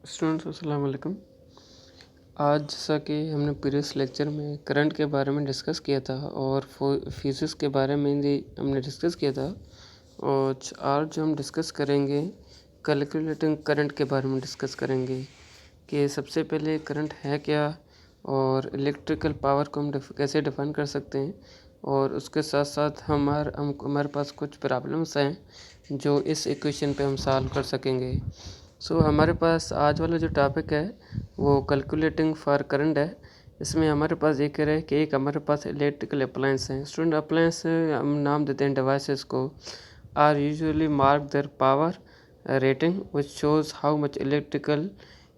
Students अस्सलाम वालेकुम। आज जैसा कि हमने प्रीवियस लेक्चर में करंट के बारे में डिस्कस किया था और फिजिक्स के बारे में भी हमने डिस्कस किया था, और आज जो हम डिस्कस करेंगे कैलकुलेटिंग करंट के बारे में डिस्कस करेंगे कि सबसे पहले करंट है क्या और इलेक्ट्रिकल पावर को हम कैसे डिफाइन कर सकते हैं, और उसके साथ साथ हमारे पास कुछ प्रॉब्लम्स हैं जो इस इक्वेशन पे हम सॉल्व कर सकेंगे। हमारे पास आज वाला जो टॉपिक है वो कैलकुलेटिंग फॉर करंट है। इसमें हमारे पास एक है कि एक हमारे पास इलेक्ट्रिकल अप्लायंस हैं। स्टूडेंट अप्लायंस हम नाम देते हैं डिवाइसेस को, are usually mark their power rating which shows how much electrical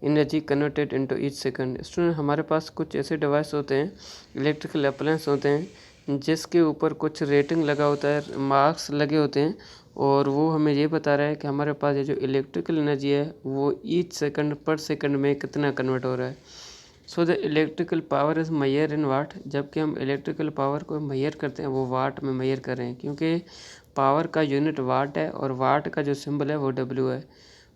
energy converted into each second. Student हमारे पास कुछ ऐसे डिवाइस होते हैं, इलेक्ट्रिकल अप्लायंस होते हैं जिसके ऊपर कुछ रेटिंग लगा होता है, मार्क्स लगे होते हैं, और वो हमें ये बता रहा है कि हमारे पास ये जो इलेक्ट्रिकल एनर्जी है वो ईच सेकंड पर सेकंड में कितना कन्वर्ट हो रहा है। The electrical power is major in watt. जबकि हम इलेक्ट्रिकल पावर को मेजर करते हैं वो वाट में मेजर कर रहे हैं, क्योंकि पावर का यूनिट वाट है और वाट का जो सिंबल है वो डब्ल्यू है,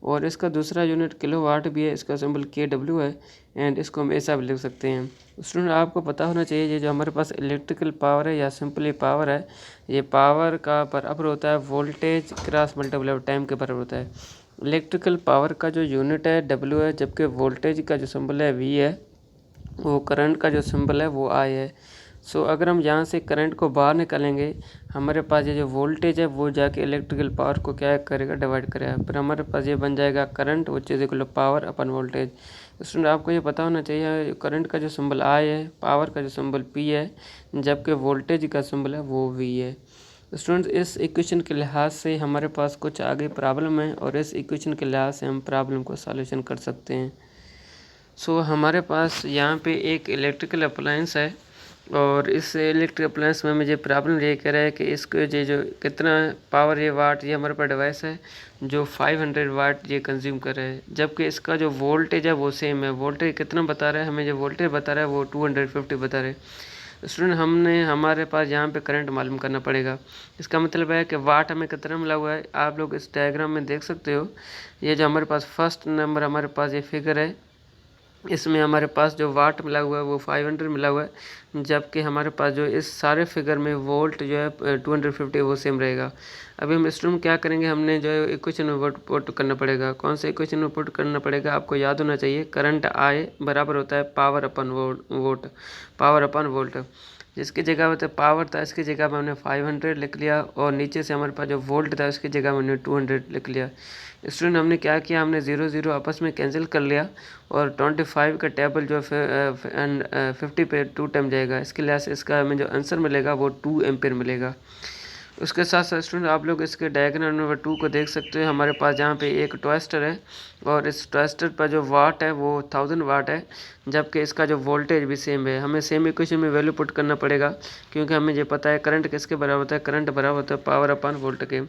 और इसका दूसरा यूनिट किलो वाट भी है, इसका सिंबल के डब्ल्यू है, एंड इसको हम ऐसा भी लिख सकते हैं। स्टूडेंट आपको पता होना चाहिए ये जो हमारे पास इलेक्ट्रिकल पावर है या सिंपली पावर है, ये पावर का बराबर होता है वोल्टेज क्रॉस मल्टीप्लाई टाइम के बराबर होता है। इलेक्ट्रिकल पावर का जो यूनिट है डब्ल्यू है, जबकि वोल्टेज का जो सिंबल है वी है, वो करंट का जो सिंबल है वो आई है। अगर हम यहाँ से करंट को बाहर निकालेंगे, हमारे पास ये जो वोल्टेज है वो जाके इलेक्ट्रिकल पावर को क्या करेगा, डिवाइड करेगा, फिर हमारे पास ये बन जाएगा current which is equal to power upon voltage. Student आपको ये पता होना चाहिए करंट का जो सिंबल आई है, पावर का जो सिंबल पी है, जबकि वोल्टेज का सिंबल है वो वी है। स्टूडेंट्स इस इक्वेशन के लिहाज से हमारे पास कुछ आगे प्रॉब्लम है, और इस इक्वेशन के लिहाज से हम प्रॉब्लम को सॉल्यूशन कर सकते हैं। हमारे पास यहाँ पे एक इलेक्ट्रिकल अप्लायंस है, और इस इलेक्ट्रिक अप्लायंस में मुझे प्रॉब्लम ये कह रहा है कि इसको ये जो कितना पावर, ये वाट, ये हमारे पास डिवाइस है जो 500 वाट ये कंज्यूम कर रहा है, जबकि इसका जो वोल्टेज है वो सेम है। वोल्टेज कितना बता रहा है, हमें जो वोल्टेज बता रहा है वो 250 बता रहे हैं। स्टूडेंट हमारे पास यहाँ पे करंट मालूम करना पड़ेगा। इसका मतलब है कि वाट हमें कितना मिला हुआ है, आप लोग इस डायग्राम में देख सकते हो। ये जो हमारे पास फर्स्ट नंबर हमारे पास ये फिगर है, इसमें हमारे पास जो वाट मिला हुआ है वो 500 मिला हुआ है, जबकि हमारे पास जो इस सारे फिगर में वोल्ट जो है 250 वो सेम रहेगा। अभी हम स्टूडेंट क्या करेंगे, हमने जो है इक्वेशन में पुट करना पड़ेगा। कौन से इक्वेशन में पुट करना पड़ेगा, आपको याद होना चाहिए, करंट आई बराबर होता है पावर अपन वोल्ट, पावर अपन वोल्ट। जिसकी जगह पे पावर था इसकी जगह पे हमने 500 लिख लिया, और नीचे से हमारे पास जो वोल्ट था उसकी जगह हमने 200 लिख लिया। स्टूडेंट हमने क्या किया, हमने 0 0 आपस में कैंसिल कर लिया, और 25 का टेबल जो 50 पे 2 टाइम जाएगा, इसके लिहाज से इसका हमें जो आंसर मिलेगा वो 2 एम्पियर मिलेगा। उसके साथ साथ स्टूडेंट आप लोग इसके डायग्राम नंबर 2 को देख सकते हो। हमारे पास यहाँ पे एक ट्विस्टर है, और इस ट्विस्टर पर जो वाट है वो 1000 वाट है, जबकि इसका जो वोल्टेज भी सेम है। हमें सेम इक्वेशन में वैल्यू पुट करना पड़ेगा, क्योंकि हमें ये पता है करंट किसके बराबर होता है, करंट बराबर होता है पावर अपन वोल्ट के।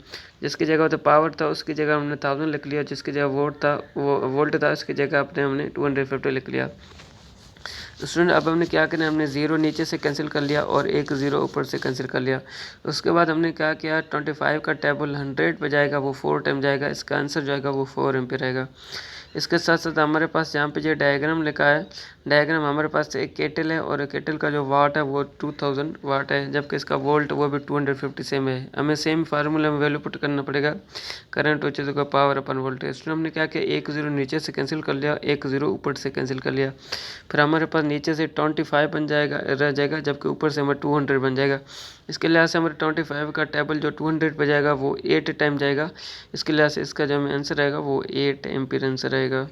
जिसकी जगह होता पावर था उसकी जगह हमने 1000 लिख लिया, जिसकी जगह वोल्ट था उसकी जगह अपने हमने 250 लिख लिया। स्टूडेंट अब हमने क्या करना है, हमने 0 नीचे से कैंसिल कर लिया और एक 0 ऊपर से कैंसिल कर लिया। उसके बाद हमने क्या किया, 25 का टेबल 100 पे जाएगा, वो 4 टाइम जाएगा, इसका आंसर जो आएगा वो 4 एम्पीयर रहेगा। इसके साथ साथ हमारे पास यहाँ पे जो डायग्राम लिखा है, डायग्राम हमारे पास एक केटल है, और केटल का जो वाट है वो 2000 वाट है, जबकि इसका वोल्ट वो भी 250 सेम है। हमें सेम फार्मूला में वैल्यू पुट करना पड़ेगा, current which is power upon voltage. तो हमने क्या किया, एक 0 नीचे से कैंसिल कर लिया, एक 0 ऊपर से कैंसिल कर लिया, फिर हमारे पास नीचे से 25 बन जाएगा, रह जाएगा, जबकि ऊपर से हमारे 200 बन जाएगा। इसके लिहाज से हमारे 25 का टेबल जो 200 पे जाएगा वो 8 टाइम जाएगा। इसके लिहाज से इसका जो हमें आंसर आएगा वो 8 एम्पीयर आंसर आएगा।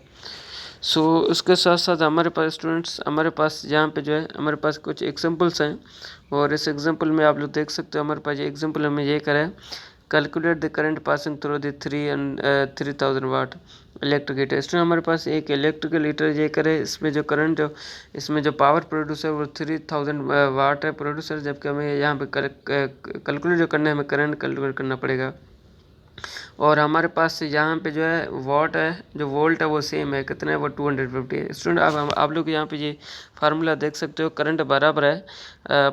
उसके साथ साथ हमारे पास स्टूडेंट्स, हमारे पास यहाँ पे जो है हमारे पास कुछ एग्जांपल्स हैं, और इस एग्जांपल में आप लोग देख सकते हो। हमारे पास ये एग्जांपल हमें ये करा है, calculate the current passing through the 3000 watt electric heater. इसमें हमारे पास एक इलेक्ट्रिकल हीटर ये करे, इसमें जो करंट जो इसमें जो पावर प्रोड्यूस है वो 3000 वाट है प्रोड्यूसर, जबकि हमें यहाँ पे कैलकुलेट जो करना है, हमें करंट कैलकुलेट करना पड़ेगा। और हमारे पास यहाँ पे जो है वॉट है, जो वोल्ट है वो सेम है, कितना है वो 250 है। स्टूडेंट आप लोग यहाँ पे ये फार्मूला देख सकते हो, करंट बराबर है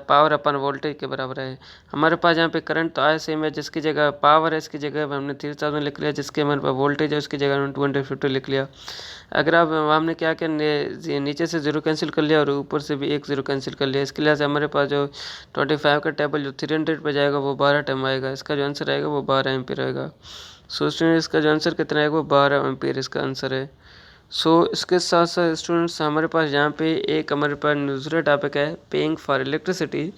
पावर अपन वोल्टेज के बराबर है। हमारे पास यहाँ पे करंट तो आया सेम है, जिसकी जगह पावर है इसकी जगह हमने 3000 लिख लिया, जिसके हमारे पास वोल्टेज है उसकी जगह हमने 250 लिख लिया। अगर आप हमने क्या किया, नीचे से जीरो कैंसिल कर लिया और ऊपर से भी एक जीरो कैंसिल कर लिया। इसके लिए से हमारे पास जो 25 का टेबल जो 300 पे जाएगा वो 12 टाइम आएगा। इसका जो आंसर आएगा वो 12 एम्पीयर आएगा। सो स्टूडेंट इसका जो आंसर कितना आएगा वो 12 एम्पीयर इसका आंसर है। सो इसके साथ साथ स्टूडेंट्स हमारे पास यहाँ पे एक हमारे पास दूसरा टॉपिक है पेइंग फॉर इलेक्ट्रिसिटी,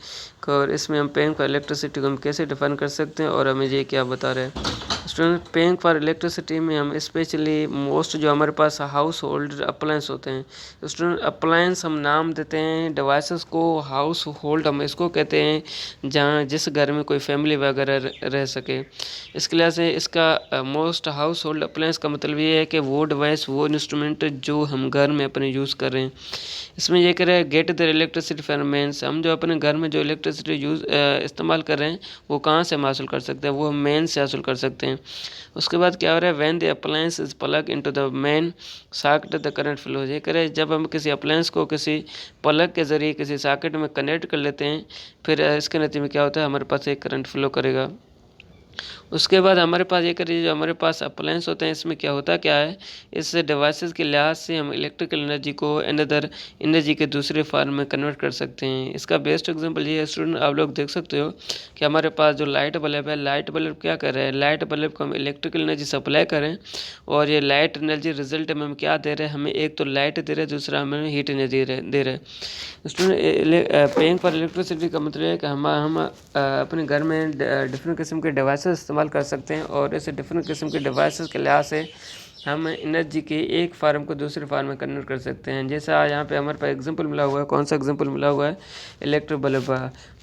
और इसमें हम पेइंग फॉर इलेक्ट्रिसिटी को हम कैसे डिफाइन कर सकते हैं और हमें ये क्या बता रहे हैं। स्टूडेंट पेइंग फॉर इलेक्ट्रिसिटी में हम स्पेशली मोस्ट जो हमारे पास हाउस होल्ड अप्लायंस होते हैं, स्टूडेंट अप्लायंस हम नाम देते हैं डिवाइसेस को, हाउस होल्ड हम इसको कहते हैं जहाँ जिस घर में कोई फैमिली वगैरह रह सके। इसके लिए से इसका मोस्ट हाउस होल्ड अप्लायंस का मतलब ये है कि वो डिवाइस वो इंस्ट्रूमेंट जो हम घर में अपने यूज़ कर रहे हैं। इसमें ये कह रहे हैं get the electricity from mains, हम जो अपने घर में जो इलेक्ट्रिसिटी इस्तेमाल कर रहे हैं वो कहाँ से हम हासिल कर सकते हैं, वो हम मेन से हासिल कर सकते हैं। उसके बाद क्या हो रहा है, when the appliance is plug into the main socket the current flow, ये कह रहे हैं जब हम किसी अप्लायंस को किसी प्लग के ज़रिए किसी सॉकेट में कनेक्ट कर लेते हैं, फिर इसके नतीजे में क्या होता है, हमारे पास एक करंट फ्लो करेगा। उसके बाद हमारे पास ये करिए जो हमारे पास अप्लायंस होते हैं, इसमें क्या होता क्या है, इस डिवाइसेस के लिहाज से हम इलेक्ट्रिकल एनर्जी को अनदर एनर्जी के दूसरे फॉर्म में कन्वर्ट कर सकते हैं। इसका बेस्ट एग्जांपल ये है स्टूडेंट, आप लोग देख सकते हो कि हमारे पास जो लाइट बल्ब है, लाइट बल्ब क्या कर रहे हैं, लाइट बल्ब को हम इलेक्ट्रिकल एनर्जी सप्लाई करें और ये लाइट एनर्जी रिजल्ट में हम क्या दे रहे हैं, हमें एक तो लाइट दे रहे हैं, दूसरा हमें हीट एनर्जी दे रहे हैं। स्टूडेंट पेइंग फॉर इलेक्ट्रिसिटी का मतलब है कि हम अपने घर में डिफरेंट किस्म के डिवाइसेस इस्तेमाल कर सकते हैं और ऐसे डिफरेंट किस्म के डिवाइसेस के लिहाज से हम एनर्जी के एक फार्म को दूसरे फार्म में कन्वर्ट कर सकते हैं। जैसा यहाँ पे हमारे पास एग्जांपल मिला हुआ है, कौन सा एग्जांपल मिला हुआ है, इलेक्ट्रिक बल्ब।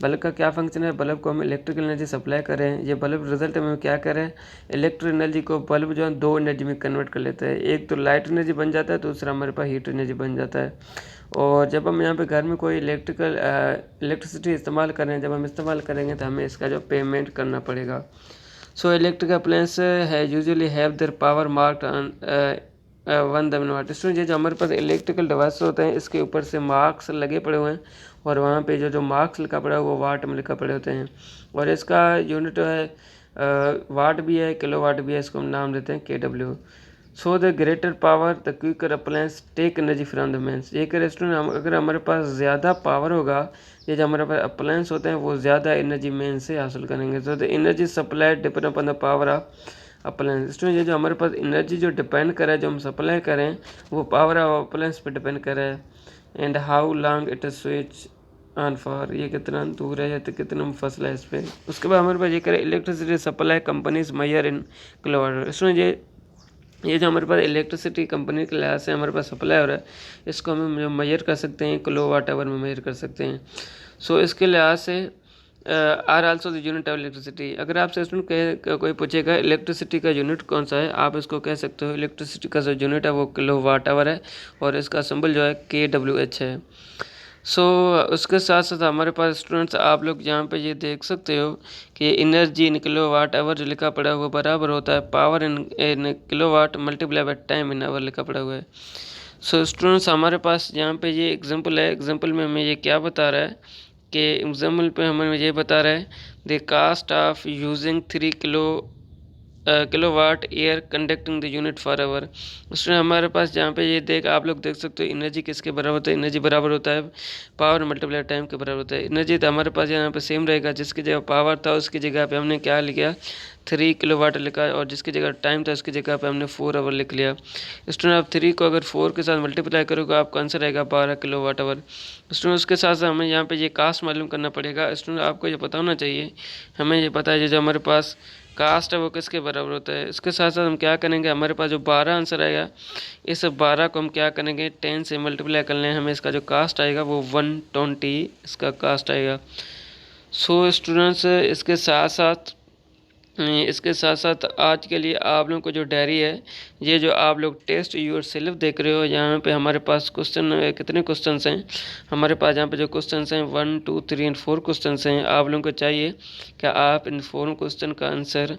बल्ब का क्या फंक्शन है, बल्ब को हम इलेक्ट्रिकल एनर्जी सप्लाई करें, ये बल्ब रिजल्ट में क्या करें, इलेक्ट्रिक एनर्जी को बल्ब जो है दो एनर्जी में कन्वर्ट कर लेते हैं, एक तो लाइट एनर्जी बन जाता है, दूसरा हमारे पास हीट एनर्जी बन जाता है। और जब हम यहाँ पे घर में कोई इलेक्ट्रिसिटी इस्तेमाल करें, जब हम इस्तेमाल करेंगे तो हमें इसका जो पेमेंट करना पड़ेगा। सो इलेक्ट्रिक अप्लायंस है usually have their power marked on 1 watt. Student ये जो हमारे पास इलेक्ट्रिकल डिवाइस होते हैं इसके ऊपर से मार्क्स लगे पड़े हुए हैं और वहाँ पे जो मार्क्स लिखा पड़ा है वो वाट में लिखा पड़े होते हैं और इसका यूनिट है वाट भी है, किलो वाट भी है, इसको हम नाम देते हैं KW। So the greater power the quicker appliance take energy from the mains. ये रेस्टोरेंट अगर हमारे पास ज़्यादा पावर होगा, ये जो हमारे पास अप्लायंस होते हैं वो ज़्यादा एनर्जी मेन से हासिल करेंगे। So the energy supply depend upon the power of appliance. Student ये जो हमारे पास एनर्जी जो डिपेंड करे, जो हम सप्लाई करें वो पावर ऑफ अप्लायंस पे डिपेंड करे। And how long it is switch on for, ये कितना दूर है या तो कितना फसला है इस पर। उसके बाद हमारे पास ये करें electricity supply companies measure in kilowatt. Student ये जो हमारे पास इलेक्ट्रिसिटी कंपनी के लिहाज से हमारे पास सप्लाई हो रहा है, इसको हम मेजर कर सकते हैं, किलो वाट आवर में मेजर कर सकते हैं। सो इसके लिहाज से are also the unit of electricity. अगर आपसे स्टूडेंट कोई पूछेगा इलेक्ट्रिसिटी का यूनिट कौन सा है, आप इसको कह सकते हो इलेक्ट्रिसिटी का जो यूनिट है वो किलो वाट आवर है और इसका सिंबल जो है KWH है। सो उसके साथ साथ हमारे पास स्टूडेंट्स आप लोग यहाँ पे ये देख सकते हो कि energy in kilo watt hour जो लिखा पड़ा है वो बराबर होता है power in kilo watt multiply by time in hour लिखा पड़ा हुआ है। सो स्टूडेंट्स हमारे पास यहाँ पे ये एग्जांपल है, एग्जांपल में हमें ये क्या बता रहा है कि एग्जांपल पे हमें ये बता रहा है the cost of using 3 kilowatt air conducting the unit for hour. उसमें हमारे पास जहाँ पे ये आप लोग देख सकते हो एनर्जी किसके बराबर होता है, एनर्जी बराबर होता है पावर मल्टीप्लाई टाइम के बराबर होता है। एनर्जी तो हमारे पास यहाँ पे सेम रहेगा, जिसकी जगह पावर था उसकी जगह पे हमने क्या लिखा 3 किलोवाट लिखा और जिसकी जगह टाइम था उसकी जगह पे हमने 4 आवर लिख लिया। स्टूडेंट आप 3 को अगर 4 के साथ मल्टीप्लाई करोगे आपका आंसर आएगा 12 किलोवाट आवर। स्टूडेंट उसके साथ साथ हमें यहाँ पे ये कास्ट मालूम करना पड़ेगा। स्टूडेंट आपको ये पता होना चाहिए, हमें ये पता है जो हमारे पास कास्ट है वो किसके बराबर होता है। इसके साथ साथ हम क्या करेंगे, हमारे पास जो 12 आंसर आएगा इस 12 को हम क्या करेंगे 10 से मल्टीप्लाई कर लें, हमें इसका जो कास्ट आएगा वो 120 इसका कास्ट आएगा। सो स्टूडेंट्स इसके साथ साथ इसके साथ साथ आज के लिए आप लोगों को जो डायरी है, ये जो आप लोग टेस्ट योर सेल्फ देख रहे हो, यहाँ पे हमारे पास क्वेश्चन कितने क्वेश्चंस हैं हमारे पास, यहाँ पे जो क्वेश्चंस हैं 1 2 3 और 4 क्वेश्चंस हैं। आप लोगों को चाहिए कि आप इन 4 क्वेश्चन का आंसर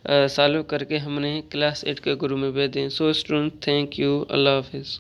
सॉल्व करके हमने क्लास 8 के ग्रुप में भेज दें। सो स्टूडेंट, थैंक यू, अल्लाह हाफिज़।